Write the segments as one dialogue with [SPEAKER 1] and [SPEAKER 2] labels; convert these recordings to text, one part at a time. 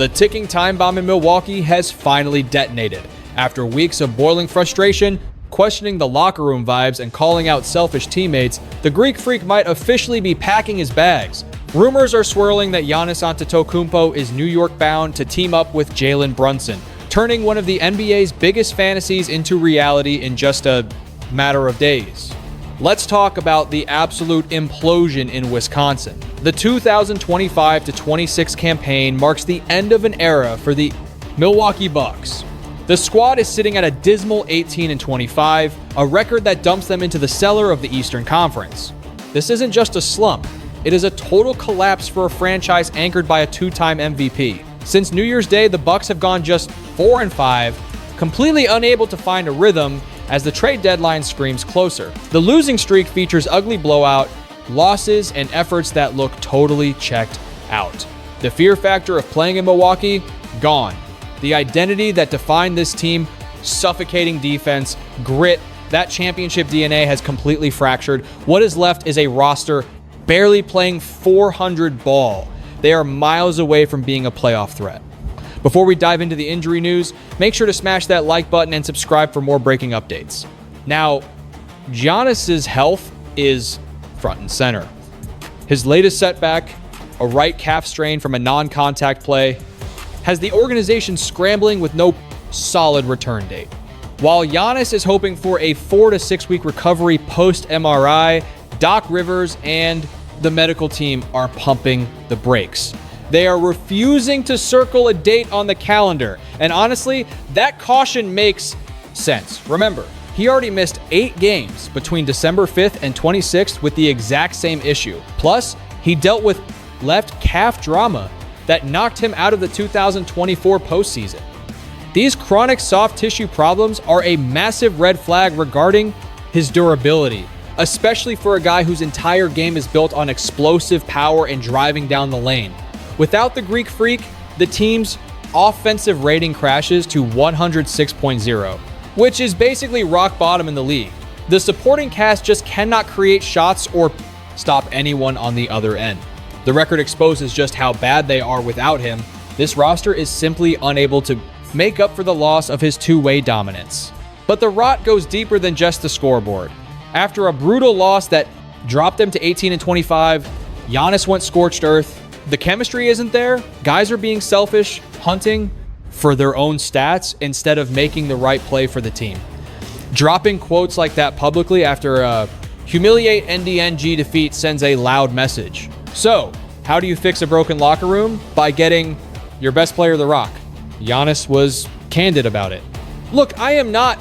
[SPEAKER 1] The ticking time bomb in Milwaukee has finally detonated. After weeks of boiling frustration, questioning the locker room vibes, and calling out selfish teammates, the Greek Freak might officially be packing his bags. Rumors are swirling that Giannis Antetokounmpo is New York bound to team up with Jalen Brunson, turning one of the NBA's biggest fantasies into reality in just a matter of days. Let's talk about the absolute implosion in Wisconsin. The 2025-26 campaign marks the end of an era for the Milwaukee Bucks. The squad is sitting at a dismal 18-25, a record that dumps them into the cellar of the Eastern Conference. This isn't just a slump, it is a total collapse for a franchise anchored by a two-time MVP. Since New Year's Day, the Bucks have gone just 4-5, completely unable to find a rhythm as the trade deadline screams closer. The losing streak features ugly blowout, losses, and efforts that look totally checked out. The fear factor of playing in Milwaukee, gone. The identity that defined this team, suffocating defense, grit, that championship DNA has completely fractured. What is left is a roster barely playing .400 ball. They are miles away from being a playoff threat. Before we dive into the injury news, make sure to smash that like button and subscribe for more breaking updates. Now, Giannis's health is front and center. His latest setback, a right calf strain from a non-contact play, has the organization scrambling with no solid return date. While Giannis is hoping for a 4 to 6 week recovery post-MRI, Doc Rivers and the medical team are pumping the brakes. They are refusing to circle a date on the calendar. And honestly, that caution makes sense. Remember, he already missed 8 games between December 5th and 26th with the exact same issue. Plus, he dealt with left calf drama that knocked him out of the 2024 postseason. These chronic soft tissue problems are a massive red flag regarding his durability, especially for a guy whose entire game is built on explosive power and driving down the lane. Without the Greek Freak, the team's offensive rating crashes to 106.0, which is basically rock bottom in the league. The supporting cast just cannot create shots or stop anyone on the other end. The record exposes just how bad they are without him. This roster is simply unable to make up for the loss of his two-way dominance. But the rot goes deeper than just the scoreboard. After a brutal loss that dropped them to 18-25, Giannis went scorched earth. The chemistry isn't there. Guys are being selfish, hunting for their own stats instead of making the right play for the team. Dropping quotes like that publicly after a humiliate NDNG defeat sends a loud message. So, how do you fix a broken locker room? By getting your best player the rock. Giannis was candid about it. Look, I am not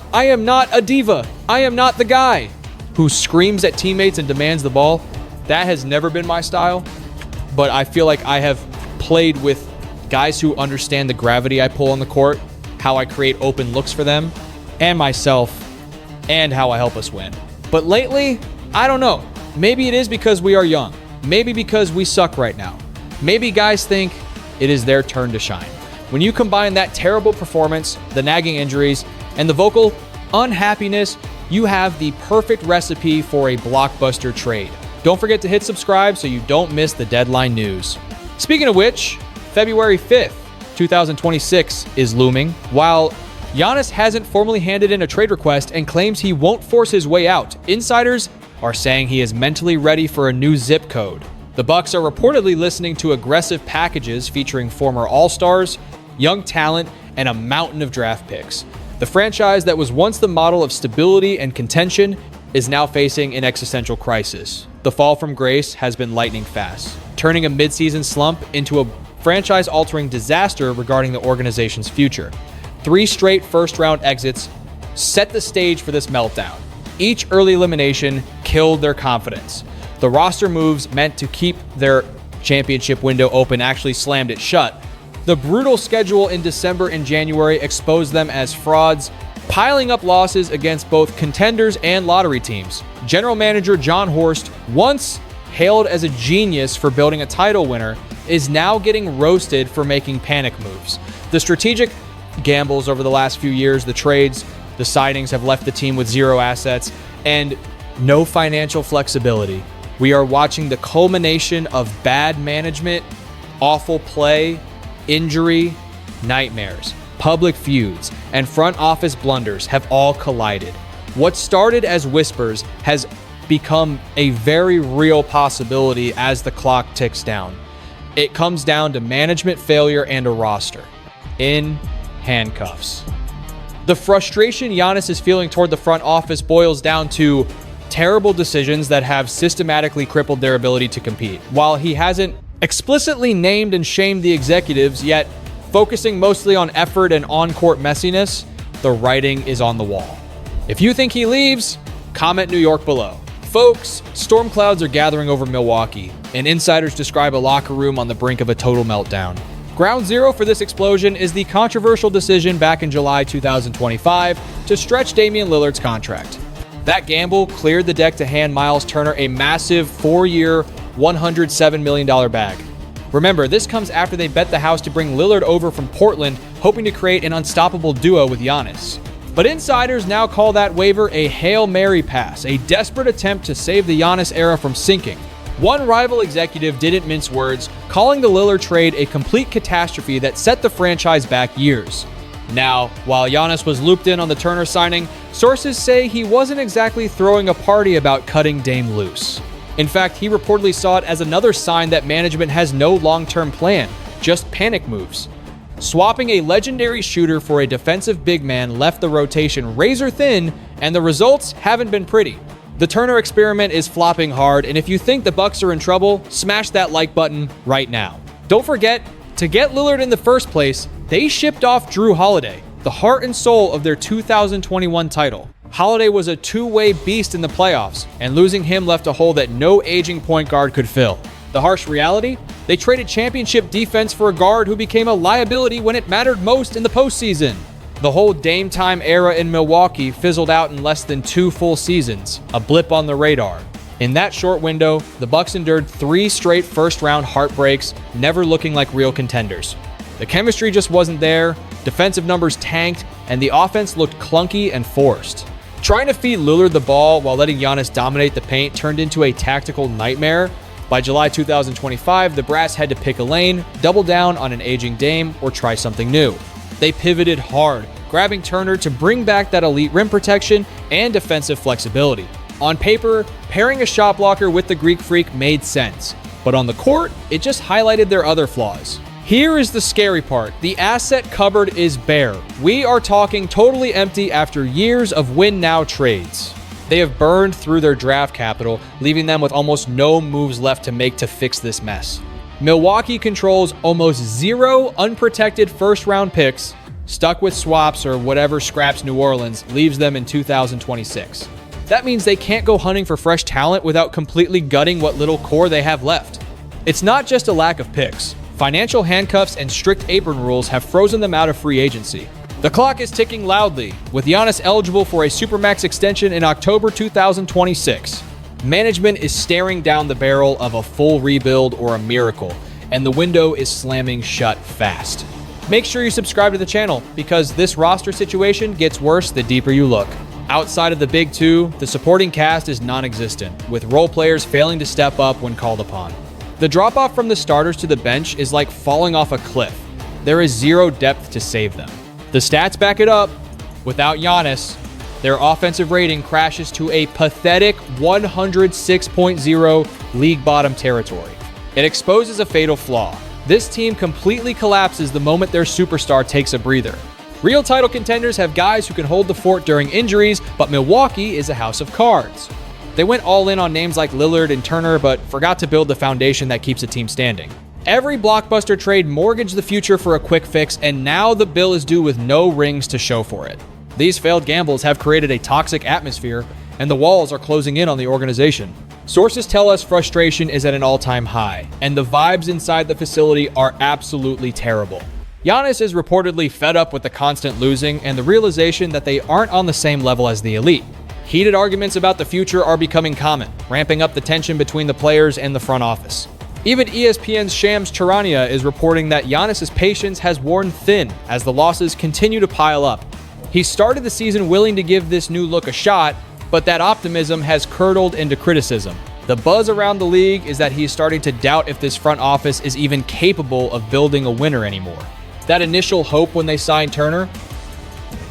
[SPEAKER 1] a diva. I am not the guy who screams at teammates and demands the ball. That has never been my style. But I feel like I have played with guys who understand the gravity I pull on the court, how I create open looks for them, and myself, and how I help us win. But lately, I don't know. Maybe it is because we are young. Maybe because we suck right now. Maybe guys think it is their turn to shine. When you combine that terrible performance, the nagging injuries, and the vocal unhappiness, you have the perfect recipe for a blockbuster trade. Don't forget to hit subscribe so you don't miss the deadline news. Speaking of which, February 5th, 2026 is looming. While Giannis hasn't formally handed in a trade request and claims he won't force his way out, insiders are saying he is mentally ready for a new zip code. The Bucks are reportedly listening to aggressive packages featuring former All-Stars, young talent, and a mountain of draft picks. The franchise that was once the model of stability and contention is now facing an existential crisis. The fall from grace has been lightning fast, turning a midseason slump into a franchise-altering disaster regarding the organization's future. 3 straight first-round exits set the stage for this meltdown. Each early elimination killed their confidence. The roster moves meant to keep their championship window open actually slammed it shut. The brutal schedule in December and January exposed them as frauds, piling up losses against both contenders and lottery teams. General manager John Horst, once hailed as a genius for building a title winner, is now getting roasted for making panic moves. The strategic gambles over the last few years, the trades, the signings have left the team with 0 assets and no financial flexibility. We are watching the culmination of bad management, awful play, Injury, nightmares, public feuds, and front office blunders have all collided. What started as whispers has become a very real possibility as the clock ticks down. It comes down to management failure and a roster in handcuffs. The frustration Giannis is feeling toward the front office boils down to terrible decisions that have systematically crippled their ability to compete. While he hasn't explicitly named and shamed the executives, yet focusing mostly on effort and on-court messiness, the writing is on the wall. If you think he leaves, comment New York below. Folks, storm clouds are gathering over Milwaukee, and insiders describe a locker room on the brink of a total meltdown. Ground zero for this explosion is the controversial decision back in July 2025 to stretch Damian Lillard's contract. That gamble cleared the deck to hand Myles Turner a massive 4-year, $107 million bag. Remember, this comes after they bet the house to bring Lillard over from Portland, hoping to create an unstoppable duo with Giannis. But insiders now call that waiver a Hail Mary pass, a desperate attempt to save the Giannis era from sinking. One rival executive didn't mince words, calling the Lillard trade a complete catastrophe that set the franchise back years. Now, while Giannis was looped in on the Turner signing, sources say he wasn't exactly throwing a party about cutting Dame loose. In fact, he reportedly saw it as another sign that management has no long-term plan, just panic moves. Swapping a legendary shooter for a defensive big man left the rotation razor thin, and the results haven't been pretty. The Turner experiment is flopping hard, and if you think the Bucks are in trouble, smash that like button right now. Don't forget, to get Lillard in the first place, they shipped off Jrue Holiday, the heart and soul of their 2021 title. Holiday was a two-way beast in the playoffs, and losing him left a hole that no aging point guard could fill. The harsh reality? They traded championship defense for a guard who became a liability when it mattered most in the postseason. The whole Dame time era in Milwaukee fizzled out in less than 2 full seasons, a blip on the radar. In that short window, the Bucks endured 3 straight first-round heartbreaks, never looking like real contenders. The chemistry just wasn't there, defensive numbers tanked, and the offense looked clunky and forced. Trying to feed Lillard the ball while letting Giannis dominate the paint turned into a tactical nightmare. By July 2025, the brass had to pick a lane, double down on an aging Dame, or try something new. They pivoted hard, grabbing Turner to bring back that elite rim protection and defensive flexibility. On paper, pairing a shot blocker with the Greek Freak made sense, but on the court, it just highlighted their other flaws. Here is the scary part. The asset cupboard is bare. We are talking totally empty after years of win-now trades. They have burned through their draft capital, leaving them with almost no moves left to make to fix this mess. Milwaukee controls almost 0 unprotected first-round picks, stuck with swaps or whatever scraps New Orleans leaves them in 2026. That means they can't go hunting for fresh talent without completely gutting what little core they have left. It's not just a lack of picks. Financial handcuffs and strict apron rules have frozen them out of free agency. The clock is ticking loudly, with Giannis eligible for a Supermax extension in October 2026. Management is staring down the barrel of a full rebuild or a miracle, and the window is slamming shut fast. Make sure you subscribe to the channel, because this roster situation gets worse the deeper you look. Outside of the big two, the supporting cast is non-existent, with role players failing to step up when called upon. The drop-off from the starters to the bench is like falling off a cliff. There is 0 depth to save them. The stats back it up. Without Giannis, their offensive rating crashes to a pathetic 106.0 league bottom territory. It exposes a fatal flaw. This team completely collapses the moment their superstar takes a breather. Real title contenders have guys who can hold the fort during injuries, but Milwaukee is a house of cards. They went all in on names like Lillard and Turner, but forgot to build the foundation that keeps a team standing. Every blockbuster trade mortgaged the future for a quick fix, and now the bill is due with no rings to show for it. These failed gambles have created a toxic atmosphere, and the walls are closing in on the organization. Sources tell us frustration is at an all-time high, and the vibes inside the facility are absolutely terrible. Giannis is reportedly fed up with the constant losing and the realization that they aren't on the same level as the elite. Heated arguments about the future are becoming common, ramping up the tension between the players and the front office. Even ESPN's Shams Charania is reporting that Giannis' patience has worn thin as the losses continue to pile up. He started the season willing to give this new look a shot, but that optimism has curdled into criticism. The buzz around the league is that he's starting to doubt if this front office is even capable of building a winner anymore. That initial hope when they signed Turner,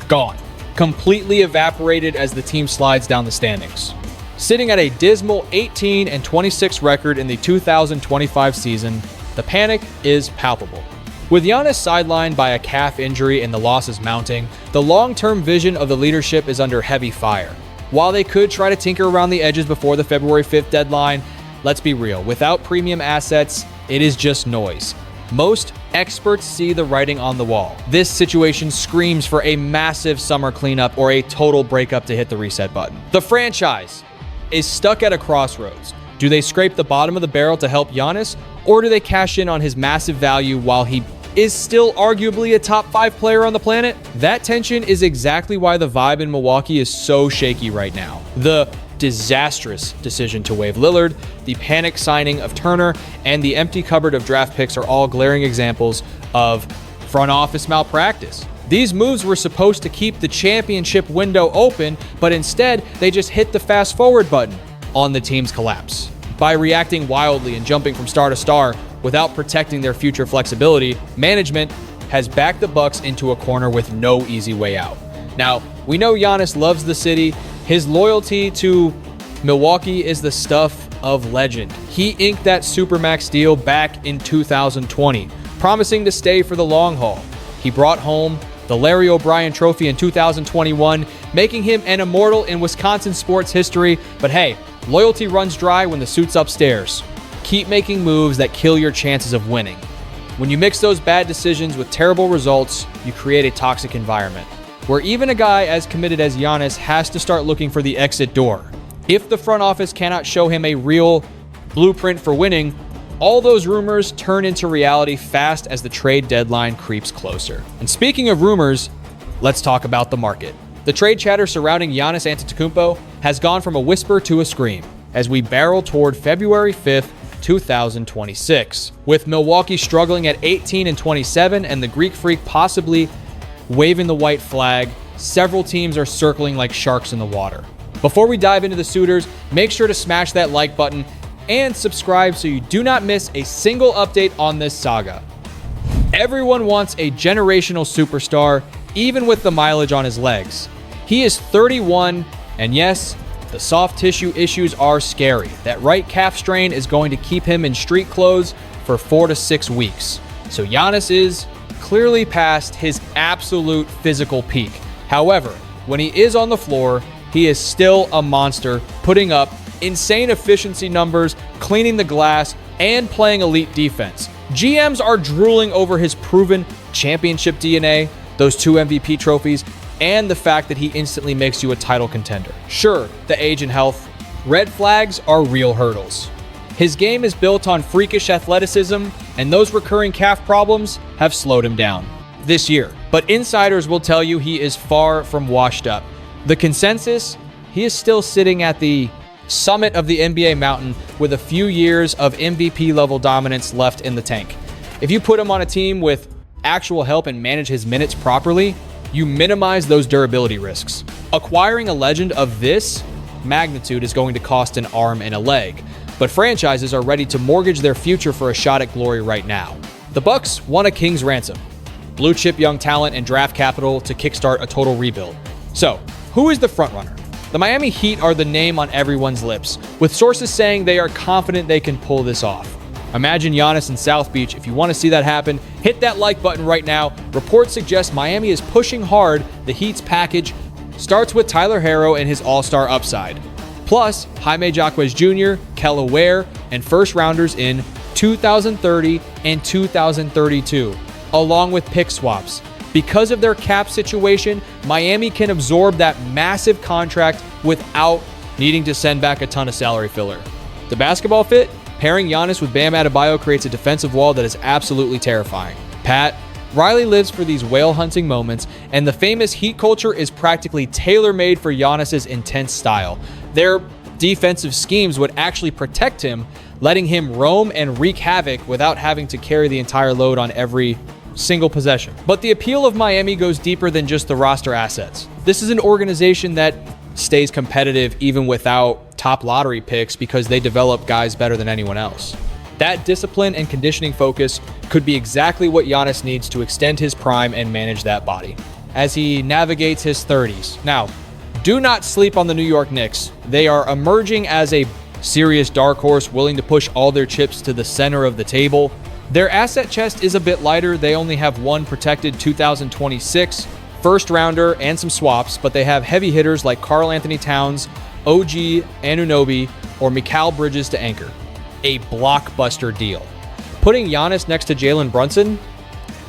[SPEAKER 1] gone. Completely evaporated as the team slides down the standings. Sitting at a dismal 18-26 record in the 2025 season, the panic is palpable. With Giannis sidelined by a calf injury and the losses mounting, the long-term vision of the leadership is under heavy fire. While they could try to tinker around the edges before the February 5th deadline, let's be real, without premium assets, it is just noise. Most experts see the writing on the wall. This situation screams for a massive summer cleanup or a total breakup to hit the reset button. The franchise is stuck at a crossroads. Do they scrape the bottom of the barrel to help Giannis, or do they cash in on his massive value while he is still arguably a top 5 player on the planet? That tension is exactly why the vibe in Milwaukee is so shaky right now. The disastrous decision to waive Lillard, the panic signing of Turner, and the empty cupboard of draft picks are all glaring examples of front office malpractice. These moves were supposed to keep the championship window open, but instead they just hit the fast forward button on the team's collapse. By reacting wildly and jumping from star to star without protecting their future flexibility, management has backed the Bucks into a corner with no easy way out. Now, we know Giannis loves the city. His loyalty to Milwaukee is the stuff of legend. He inked that Supermax deal back in 2020, promising to stay for the long haul. He brought home the Larry O'Brien Trophy in 2021, making him an immortal in Wisconsin sports history. But hey, loyalty runs dry when the suit's upstairs. Keep making moves that kill your chances of winning. When you mix those bad decisions with terrible results, you create a toxic environment where even a guy as committed as Giannis has to start looking for the exit door. If the front office cannot show him a real blueprint for winning, all those rumors turn into reality fast as the trade deadline creeps closer. And speaking of rumors, let's talk about the market. The trade chatter surrounding Giannis Antetokounmpo has gone from a whisper to a scream as we barrel toward February 5th, 2026. With Milwaukee struggling at 18-27 and the Greek Freak possibly waving the white flag, several teams are circling like sharks in the water. Before we dive into the suitors, make sure to smash that like button and subscribe so you do not miss a single update on this saga. Everyone wants a generational superstar, even with the mileage on his legs. He is 31, and yes, the soft tissue issues are scary. That right calf strain is going to keep him in street clothes for 4 to 6 weeks. So Giannis is clearly past his absolute physical peak. However, when he is on the floor, he is still a monster, putting up insane efficiency numbers, cleaning the glass, and playing elite defense. GMs are drooling over his proven championship DNA, those 2 MVP trophies, and the fact that he instantly makes you a title contender. Sure, the age and health. Red flags are real hurdles. His game is built on freakish athleticism, and those recurring calf problems have slowed him down this year. But insiders will tell you he is far from washed up. The consensus, he is still sitting at the summit of the NBA mountain with a few years of MVP level dominance left in the tank. If you put him on a team with actual help and manage his minutes properly, you minimize those durability risks. Acquiring a legend of this magnitude is going to cost an arm and a leg, but franchises are ready to mortgage their future for a shot at glory right now. The Bucks want a king's ransom, blue chip young talent and draft capital to kickstart a total rebuild. So, who is the frontrunner? The Miami Heat are the name on everyone's lips, with sources saying they are confident they can pull this off. Imagine Giannis in South Beach. If you want to see that happen, hit that like button right now. Reports suggest Miami is pushing hard. The Heat's package starts with Tyler Herro and his all-star upside, plus Jaime Jaquez Jr., Kelly Ware, and first-rounders in 2030 and 2032, along with pick swaps. Because of their cap situation, Miami can absorb that massive contract without needing to send back a ton of salary filler. The basketball fit? Pairing Giannis with Bam Adebayo creates a defensive wall that is absolutely terrifying. Pat Riley lives for these whale hunting moments, and the famous Heat culture is practically tailor-made for Giannis's intense style. Their defensive schemes would actually protect him, letting him roam and wreak havoc without having to carry the entire load on every single possession. But the appeal of Miami goes deeper than just the roster assets. This is an organization that stays competitive even without top lottery picks because they develop guys better than anyone else. That discipline and conditioning focus could be exactly what Giannis needs to extend his prime and manage that body as he navigates his 30s. Now, do not sleep on the New York Knicks. They are emerging as a serious dark horse willing to push all their chips to the center of the table. Their asset chest is a bit lighter. They only have one protected 2026 first rounder and some swaps, but they have heavy hitters like Karl-Anthony Towns, OG Anunoby, or Mikal Bridges to anchor. A blockbuster deal. Putting Giannis next to Jalen Brunson,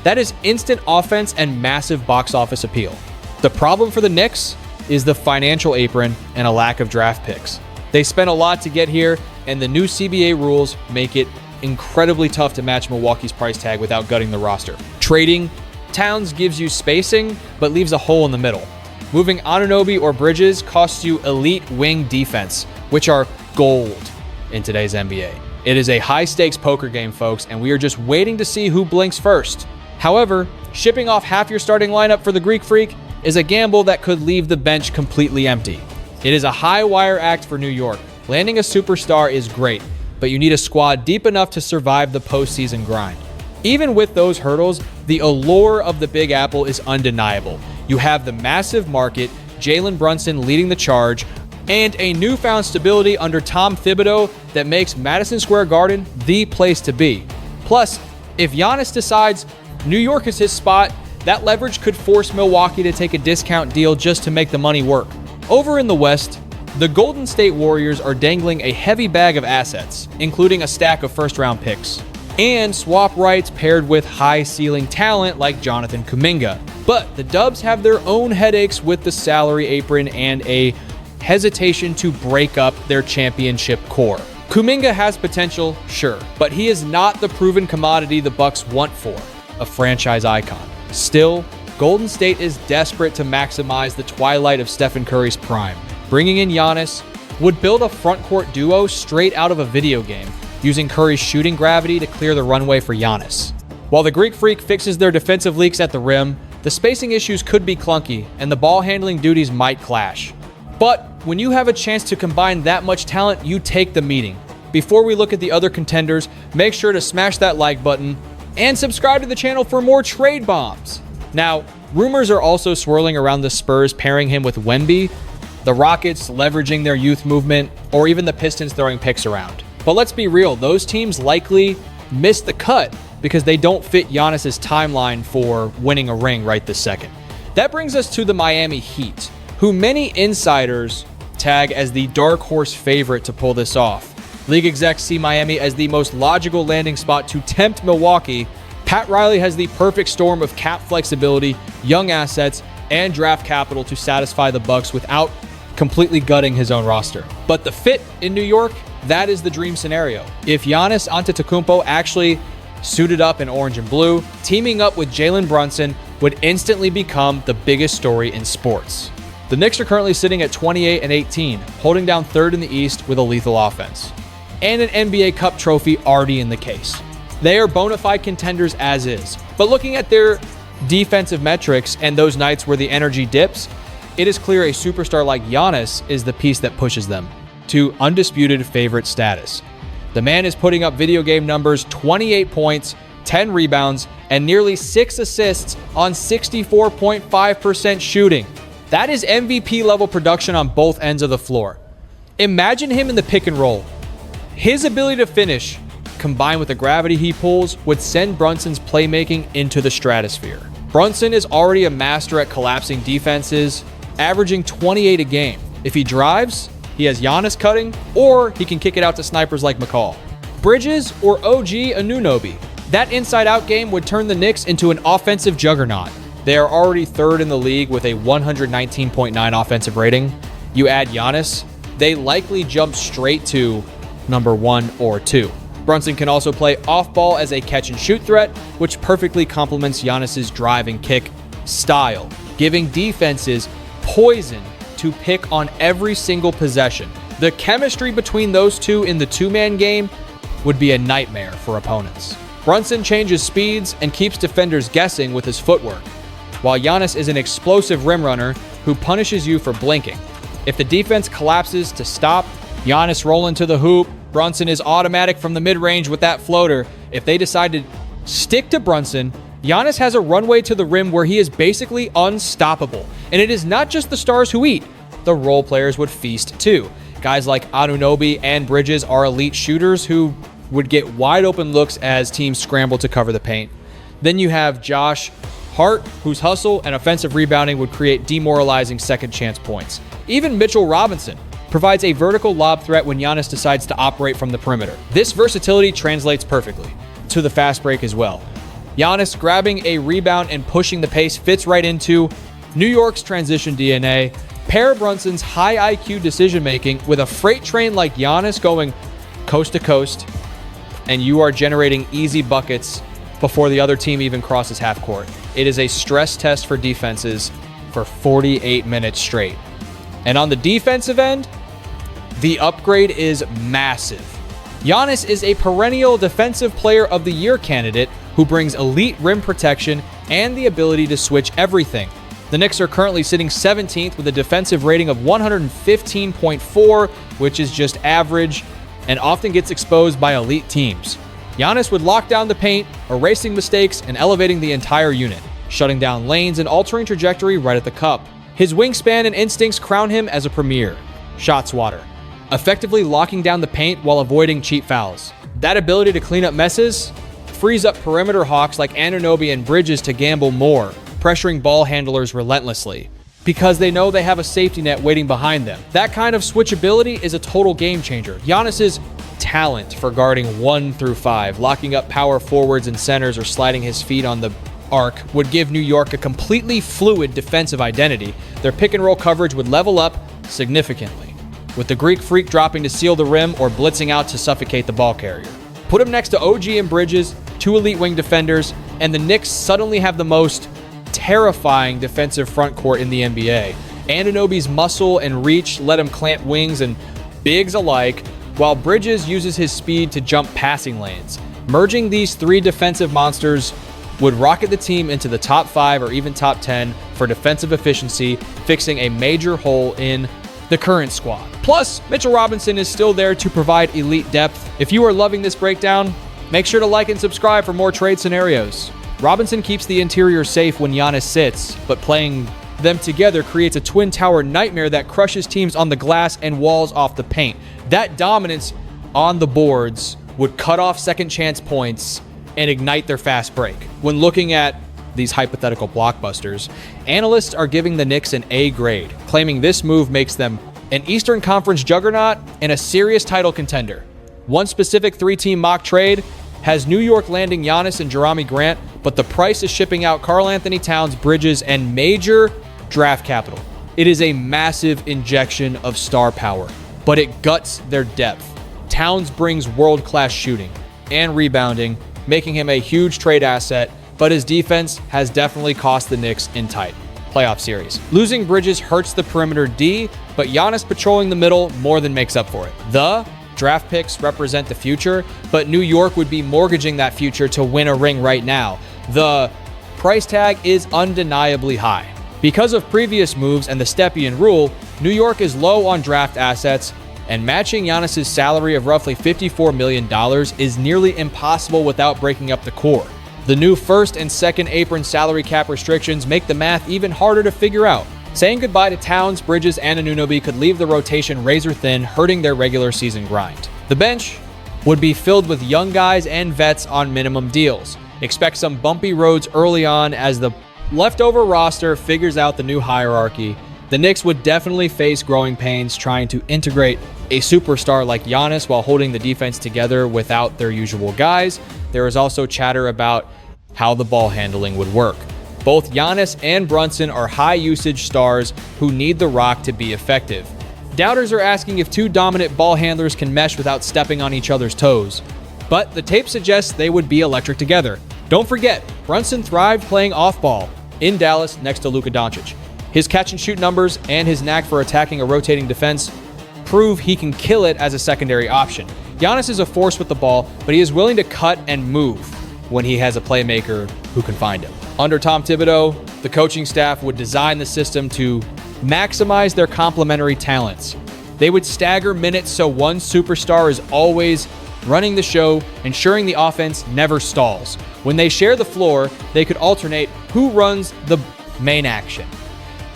[SPEAKER 1] that is instant offense and massive box office appeal. The problem for the Knicks is the financial apron and a lack of draft picks. They spent a lot to get here, and the new CBA rules make it incredibly tough to match Milwaukee's price tag without gutting the roster. Trading Towns gives you spacing, but leaves a hole in the middle. Moving Anunoby or Bridges costs you elite wing defense, which are gold in today's NBA. It is a high-stakes poker game, folks, and we are just waiting to see who blinks first. However, shipping off half your starting lineup for the Greek Freak is a gamble that could leave the bench completely empty. It is a high-wire act for New York. Landing a superstar is great, but you need a squad deep enough to survive the postseason grind. Even with those hurdles, the allure of the Big Apple is undeniable. You have the massive market, Jalen Brunson leading the charge, and a newfound stability under Tom Thibodeau that makes Madison Square Garden the place to be. Plus, if Giannis decides New York is his spot, that leverage could force Milwaukee to take a discount deal just to make the money work. Over in the West, the Golden State Warriors are dangling a heavy bag of assets, including a stack of first-round picks, and swap rights paired with high-ceiling talent like Jonathan Kuminga. But the Dubs have their own headaches with the salary apron and a hesitation to break up their championship core. Kuminga has potential, sure, but he is not the proven commodity the Bucks want for, a franchise icon. Still, Golden State is desperate to maximize the twilight of Stephen Curry's prime. Bringing in Giannis would build a frontcourt duo straight out of a video game, using Curry's shooting gravity to clear the runway for Giannis. While the Greek Freak fixes their defensive leaks at the rim, the spacing issues could be clunky, and the ball handling duties might clash. But when you have a chance to combine that much talent, you take the meeting. Before we look at the other contenders, make sure to smash that like button and subscribe to the channel for more trade bombs. Now, rumors are also swirling around the Spurs pairing him with Wemby, the Rockets leveraging their youth movement, or even the Pistons throwing picks around. But let's be real, those teams likely missed the cut because they don't fit Giannis's timeline for winning a ring right this second. That brings us to the Miami Heat, who many insiders tag as the dark horse favorite to pull this off. League execs see Miami as the most logical landing spot to tempt Milwaukee. Pat Riley has the perfect storm of cap flexibility, young assets, and draft capital to satisfy the Bucks without completely gutting his own roster. But the fit in New York, that is the dream scenario. If Giannis Antetokounmpo actually suited up in orange and blue, teaming up with Jalen Brunson would instantly become the biggest story in sports. The Knicks are currently sitting at 28-18, holding down third in the East with a lethal offense, and an NBA Cup trophy already in the case. They are bona fide contenders as is, but looking at their defensive metrics and those nights where the energy dips, it is clear a superstar like Giannis is the piece that pushes them to undisputed favorite status. The man is putting up video game numbers, 28 points, 10 rebounds, and nearly 6 assists on 64.5% shooting. That is MVP level production on both ends of the floor. Imagine him in the pick and roll. His ability to finish, combined with the gravity he pulls, would send Brunson's playmaking into the stratosphere. Brunson is already a master at collapsing defenses, averaging 28 a game. If he drives, he has Giannis cutting, or he can kick it out to snipers like McCall. Bridges or OG Anunoby. That inside-out game would turn the Knicks into an offensive juggernaut. They are already third in the league with a 119.9 offensive rating. You add Giannis, they likely jump straight to number 1 or 2. Brunson can also play off-ball as a catch-and-shoot threat, which perfectly complements Giannis's drive and kick style, giving defenses poison to pick on every single possession. The chemistry between those two in the two-man game would be a nightmare for opponents. Brunson changes speeds and keeps defenders guessing with his footwork, while Giannis is an explosive rim runner who punishes you for blinking. If the defense collapses to stop Giannis rolling to the hoop, Brunson is automatic from the mid-range with that floater. If they decide to stick to Brunson, Giannis has a runway to the rim where he is basically unstoppable. And it is not just the stars who eat. The role players would feast too. Guys like Anunoby and Bridges are elite shooters who would get wide open looks as teams scramble to cover the paint. Then you have Josh Hart, whose hustle and offensive rebounding would create demoralizing second chance points. Even Mitchell Robinson provides a vertical lob threat when Giannis decides to operate from the perimeter. This versatility translates perfectly to the fast break as well. Giannis grabbing a rebound and pushing the pace fits right into New York's transition DNA. Pair Brunson's high IQ decision-making with a freight train like Giannis going coast to coast, and you are generating easy buckets before the other team even crosses half court. It is a stress test for defenses for 48 minutes straight. And on the defensive end, the upgrade is massive. Giannis is a perennial Defensive Player of the Year candidate who brings elite rim protection and the ability to switch everything. The Knicks are currently sitting 17th with a defensive rating of 115.4, which is just average and often gets exposed by elite teams. Giannis would lock down the paint, erasing mistakes and elevating the entire unit, shutting down lanes and altering trajectory right at the cup. His wingspan and instincts crown him as a premier shot swatter, effectively locking down the paint while avoiding cheap fouls. That ability to clean up messes frees up perimeter hawks like Anunoby and Bridges to gamble more, pressuring ball handlers relentlessly, because they know they have a safety net waiting behind them. That kind of switchability is a total game changer. Giannis's talent for guarding 1 through 5, locking up power forwards and centers or sliding his feet on the arc would give New York a completely fluid defensive identity. Their pick and roll coverage would level up significantly, with the Greek Freak dropping to seal the rim or blitzing out to suffocate the ball carrier. Put him next to OG and Bridges, 2 elite wing defenders, and the Knicks suddenly have the most terrifying defensive front court in the NBA. Anunoby's muscle and reach let him clamp wings and bigs alike, while Bridges uses his speed to jump passing lanes. Merging these 3 defensive monsters would rocket the team into the top 5 or even top 10 for defensive efficiency, fixing a major hole in the current squad. Plus, Mitchell Robinson is still there to provide elite depth. If you are loving this breakdown, make sure to like and subscribe for more trade scenarios. Robinson keeps the interior safe when Giannis sits, but playing them together creates a twin tower nightmare that crushes teams on the glass and walls off the paint. That dominance on the boards would cut off second chance points and ignite their fast break. When looking at these hypothetical blockbusters, analysts are giving the Knicks an A grade, claiming this move makes them an Eastern Conference juggernaut and a serious title contender. One specific 3-team mock trade has New York landing Giannis and Jerami Grant, but the price is shipping out Karl Anthony Towns, Bridges, and major draft capital. It is a massive injection of star power, but it guts their depth. Towns brings world-class shooting and rebounding, making him a huge trade asset, but his defense has definitely cost the Knicks in tight playoff series. Losing Bridges hurts the perimeter D, but Giannis patrolling the middle more than makes up for it. The draft picks represent the future, but New York would be mortgaging that future to win a ring right now. The price tag is undeniably high. Because of previous moves and the Stepien rule, New York is low on draft assets, and matching Giannis' salary of roughly $54 million is nearly impossible without breaking up the core. The new first and second apron salary cap restrictions make the math even harder to figure out. Saying goodbye to Towns, Bridges, and Anunoby could leave the rotation razor thin, hurting their regular season grind. The bench would be filled with young guys and vets on minimum deals. Expect some bumpy roads early on as the leftover roster figures out the new hierarchy. The Knicks would definitely face growing pains trying to integrate a superstar like Giannis while holding the defense together without their usual guys. There is also chatter about how the ball handling would work. Both Giannis and Brunson are high-usage stars who need the rock to be effective. Doubters are asking if 2 dominant ball handlers can mesh without stepping on each other's toes. But the tape suggests they would be electric together. Don't forget, Brunson thrived playing off-ball in Dallas next to Luka Doncic. His catch-and-shoot numbers and his knack for attacking a rotating defense prove he can kill it as a secondary option. Giannis is a force with the ball, but he is willing to cut and move when he has a playmaker who can find him. Under Tom Thibodeau, the coaching staff would design the system to maximize their complementary talents. They would stagger minutes so one superstar is always running the show, ensuring the offense never stalls. When they share the floor, they could alternate who runs the main action.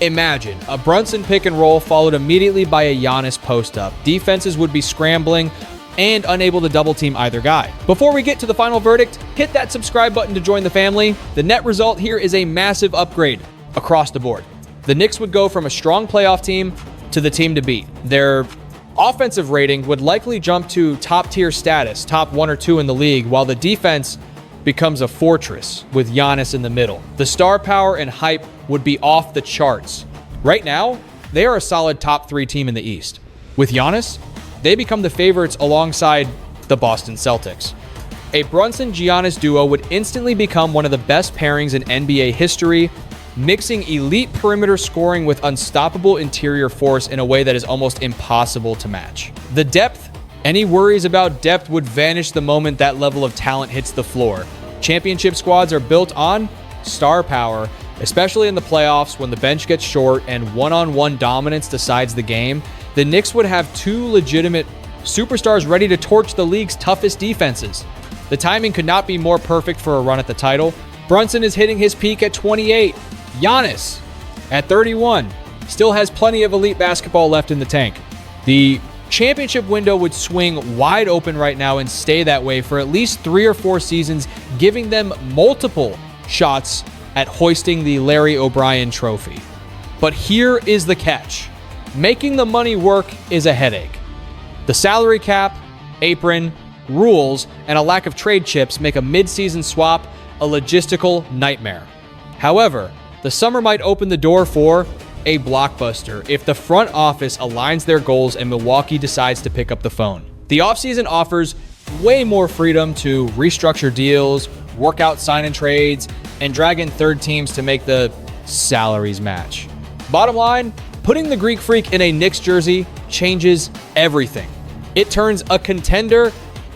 [SPEAKER 1] Imagine a Brunson pick and roll followed immediately by a Giannis post-up. Defenses would be scrambling and unable to double team either guy. Before we get to the final verdict, hit that subscribe button to join the family. The net result here is a massive upgrade across the board. The Knicks would go from a strong playoff team to the team to beat. Their offensive rating would likely jump to top-tier status, top 1 or 2 in the league, while the defense becomes a fortress with Giannis in the middle. The star power and hype would be off the charts. Right now, they are a solid top 3 team in the East. With Giannis, they become the favorites alongside the Boston Celtics. A Brunson-Giannis duo would instantly become one of the best pairings in NBA history, mixing elite perimeter scoring with unstoppable interior force in a way that is almost impossible to match. The depth, any worries about depth would vanish the moment that level of talent hits the floor. Championship squads are built on star power, especially in the playoffs when the bench gets short and one-on-one dominance decides the game. The Knicks would have 2 legitimate superstars ready to torch the league's toughest defenses. The timing could not be more perfect for a run at the title. Brunson is hitting his peak at 28. Giannis, at 31, still has plenty of elite basketball left in the tank. The championship window would swing wide open right now and stay that way for at least 3 or 4 seasons, giving them multiple shots at hoisting the Larry O'Brien trophy. But here is the catch. Making the money work is a headache. The salary cap, apron, rules, and a lack of trade chips make a mid-season swap a logistical nightmare. However, the summer might open the door for a blockbuster if the front office aligns their goals and Milwaukee decides to pick up the phone. The offseason offers way more freedom to restructure deals, work out sign and trades, and drag in third teams to make the salaries match. Bottom line, putting the Greek Freak in a Knicks jersey changes everything. It turns a contender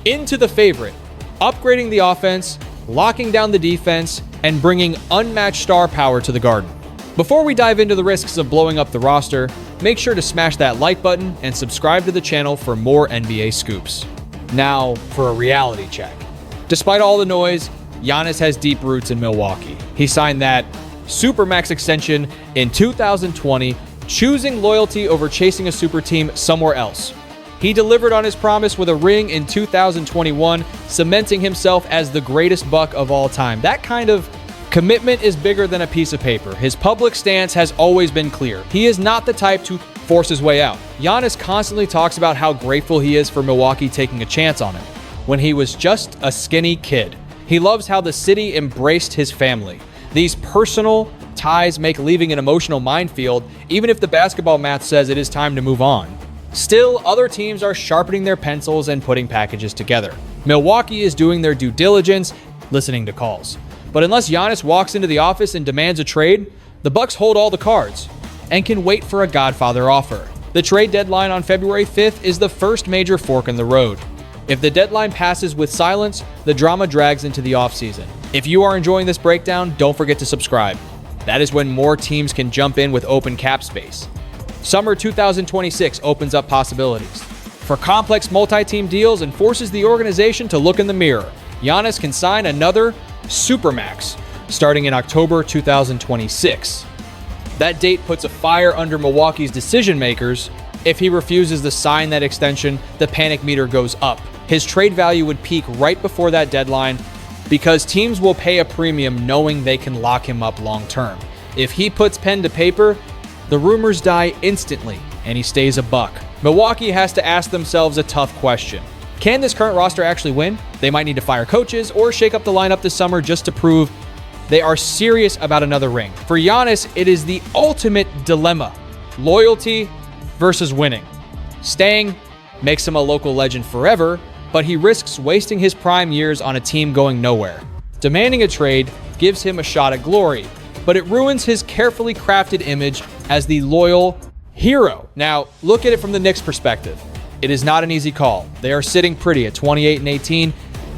[SPEAKER 1] into the favorite, upgrading the offense, locking down the defense, and bringing unmatched star power to the Garden. Before we dive into the risks of blowing up the roster, make sure to smash that like button and subscribe to the channel for more NBA scoops. Now for a reality check. Despite all the noise, Giannis has deep roots in Milwaukee. He signed that Supermax extension in 2020, choosing loyalty over chasing a super team somewhere else. He delivered on his promise with a ring in 2021, cementing himself as the greatest Buck of all time. That kind of commitment is bigger than a piece of paper. His public stance has always been clear. He is not the type to force his way out. Giannis constantly talks about how grateful he is for Milwaukee taking a chance on him when he was just a skinny kid. He loves how the city embraced his family. These personal ties make leaving an emotional minefield, even if the basketball math says it is time to move on. Still, other teams are sharpening their pencils and putting packages together. Milwaukee is doing their due diligence, listening to calls. But unless Giannis walks into the office and demands a trade, the Bucks hold all the cards and can wait for a Godfather offer. The trade deadline on February 5th is the first major fork in the road. If the deadline passes with silence, the drama drags into the offseason. If you are enjoying this breakdown, don't forget to subscribe. That is when more teams can jump in with open cap space. Summer 2026 opens up possibilities for complex multi-team deals and forces the organization to look in the mirror. Giannis can sign another Supermax starting in October 2026. That date puts a fire under Milwaukee's decision makers. If he refuses to sign that extension, the panic meter goes up. His trade value would peak right before that deadline because teams will pay a premium knowing they can lock him up long term. If he puts pen to paper, the rumors die instantly, and he stays a Buck. Milwaukee has to ask themselves a tough question. Can this current roster actually win? They might need to fire coaches or shake up the lineup this summer just to prove they are serious about another ring. For Giannis, it is the ultimate dilemma. Loyalty versus winning. Staying makes him a local legend forever, but he risks wasting his prime years on a team going nowhere. Demanding a trade gives him a shot at glory, but it ruins his carefully crafted image as the loyal hero. Now, look at it from the Knicks' perspective. It is not an easy call. They are sitting pretty at 28 and 18,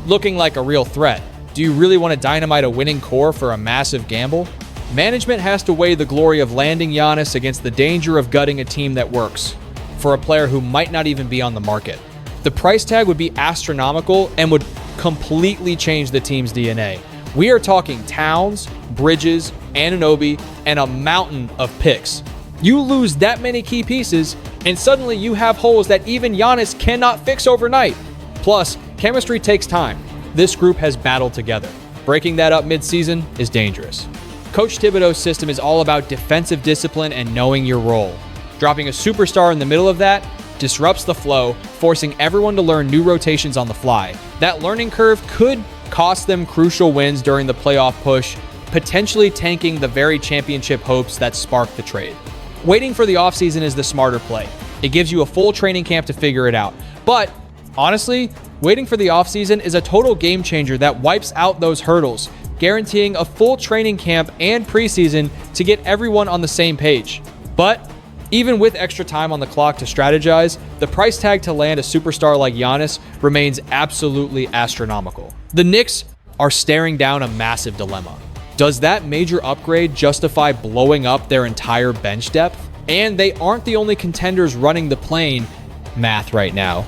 [SPEAKER 1] looking like a real threat. Do you really want to dynamite a winning core for a massive gamble? Management has to weigh the glory of landing Giannis against the danger of gutting a team that works for a player who might not even be on the market. The price tag would be astronomical and would completely change the team's DNA. We are talking Towns, Bridges, Anunoby, and a mountain of picks. You lose that many key pieces, and suddenly you have holes that even Giannis cannot fix overnight. Plus, chemistry takes time. This group has battled together. Breaking that up mid-season is dangerous. Coach Thibodeau's system is all about defensive discipline and knowing your role. Dropping a superstar in the middle of that disrupts the flow, forcing everyone to learn new rotations on the fly. That learning curve could cost them crucial wins during the playoff push, potentially tanking the very championship hopes that sparked the trade. Waiting for the offseason is the smarter play. It gives you a full training camp to figure it out. But honestly, waiting for the offseason is a total game changer that wipes out those hurdles, guaranteeing a full training camp and preseason to get everyone on the same page. But even with extra time on the clock to strategize, the price tag to land a superstar like Giannis remains absolutely astronomical. The Knicks are staring down a massive dilemma. Does that major upgrade justify blowing up their entire bench depth? And they aren't the only contenders running the plane math right now.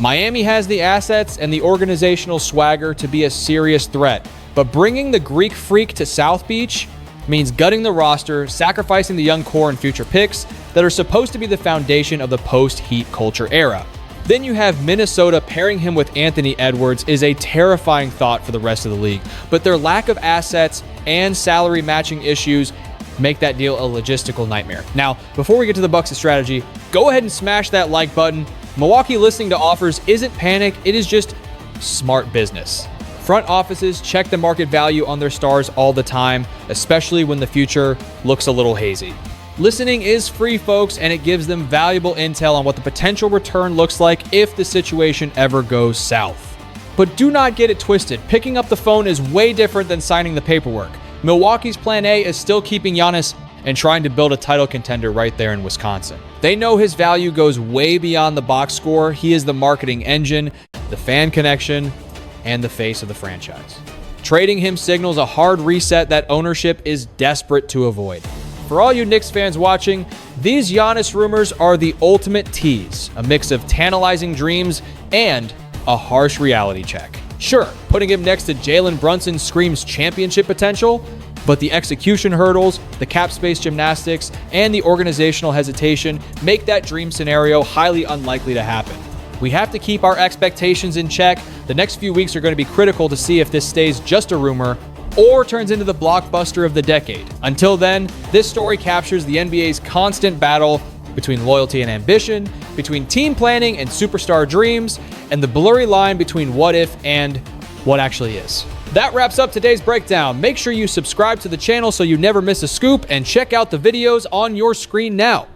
[SPEAKER 1] Miami has the assets and the organizational swagger to be a serious threat, but bringing the Greek freak to South Beach means gutting the roster, sacrificing the young core and future picks that are supposed to be the foundation of the post-Heat culture era. Then you have Minnesota. Pairing him with Anthony Edwards is a terrifying thought for the rest of the league, but their lack of assets and salary matching issues make that deal a logistical nightmare. Now, before we get to the Bucks' strategy, go ahead and smash that like button. Milwaukee listening to offers isn't panic, it is just smart business. Front offices check the market value on their stars all the time, especially when the future looks a little hazy. Listening is free, folks, and it gives them valuable intel on what the potential return looks like if the situation ever goes south. But do not get it twisted. Picking up the phone is way different than signing the paperwork. Milwaukee's plan A is still keeping Giannis and trying to build a title contender right there in Wisconsin. They know his value goes way beyond the box score. He is the marketing engine, the fan connection, and the face of the franchise. Trading him signals a hard reset that ownership is desperate to avoid. For all you Knicks fans watching, these Giannis rumors are the ultimate tease, a mix of tantalizing dreams and a harsh reality check. Sure, putting him next to Jalen Brunson screams championship potential, but the execution hurdles, the cap space gymnastics, and the organizational hesitation make that dream scenario highly unlikely to happen. We have to keep our expectations in check. The next few weeks are going to be critical to see if this stays just a rumor or turns into the blockbuster of the decade. Until then, this story captures the NBA's constant battle between loyalty and ambition, between team planning and superstar dreams, and the blurry line between what if and what actually is. That wraps up today's breakdown. Make sure you subscribe to the channel so you never miss a scoop, and check out the videos on your screen now.